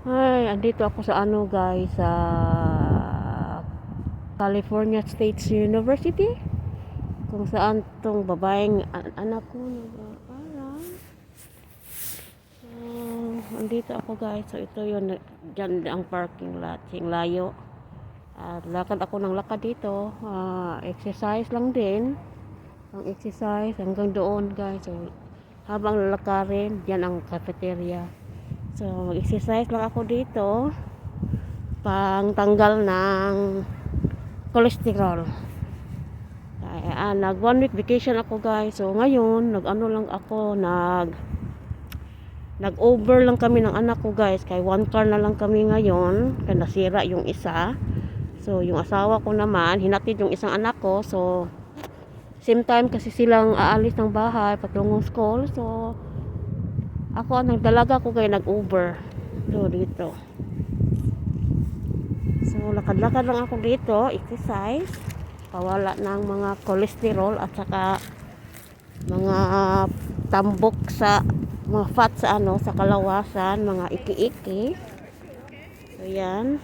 Ay, andito ako sa ano guys, sa California State University. Kung saan tong babaeng anak ko nag-aaral. Andito ako guys. So ito yun, dyan ang parking lot. Yung layo. At lakad ako ng lakad dito. Exercise lang din. Ang exercise hanggang doon guys. So habang lalakarin, dyan ang cafeteria. So mag-exercise lang ako dito. Pang tanggal ng cholesterol. Nag 1 week vacation ako guys. So ngayon, nag-ano lang ako, nag-over lang kami ng anak ko guys. Kay 1 car na lang kami ngayon. Kaya nasira yung isa. So yung asawa ko naman, hinatid yung isang anak ko. So same time kasi silang aalis ng bahay patungong school. So ako ang nagdalaga ko kaya nag-Uber. So dito. So lakad-lakad lang ako dito, exercise. Pawala ng mga cholesterol at saka mga tambok sa mga fat sa ano, sa kalawasan, mga iki-iki. So yan.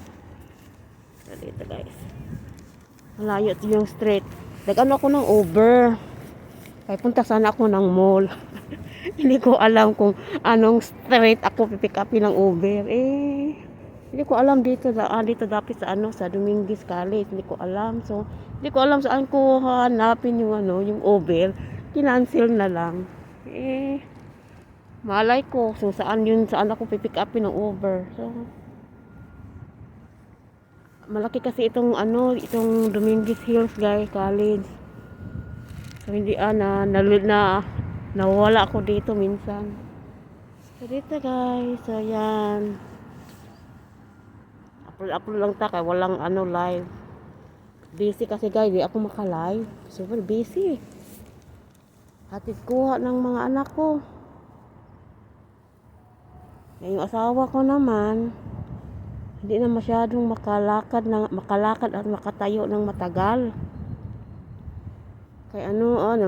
So dito guys. Malayo yung street. Nag-ano ako ng Uber. Kaya punta sana ako ng mall. Hindi ko alam kung anong street ako pipick upin ng Uber. Hindi ko alam dito dito dapat sa ano, sa Dominguez College. Hindi ko alam. So hindi ko alam saan ko hanapin yung ano, yung Uber. Kinancel na lang. Malay ko so saan ako pipick upin ng Uber. So malaki kasi itong ano, itong Dominguez Hills guys, college. So hindi nawala ako dito minsan. So dito guys, so yan. Upload lang ta kay walang ano live. Busy kasi guys, di ako maka-live. Super busy. Hatid kuha ng mga anak ko. Yung asawa ko naman, hindi na masyadong makalakad at makatayo ng matagal. Kaya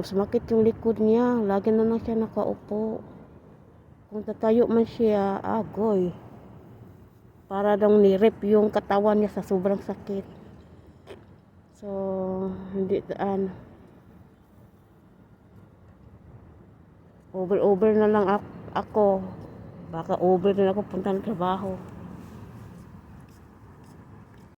sumakit yung likod niya. Lagi na lang siya nakaupo. Kung tatayo man siya, agoy. Para daw ni-rip yung katawan niya sa sobrang sakit. So, hindi over na lang ako. Baka over na ako punta ng trabaho.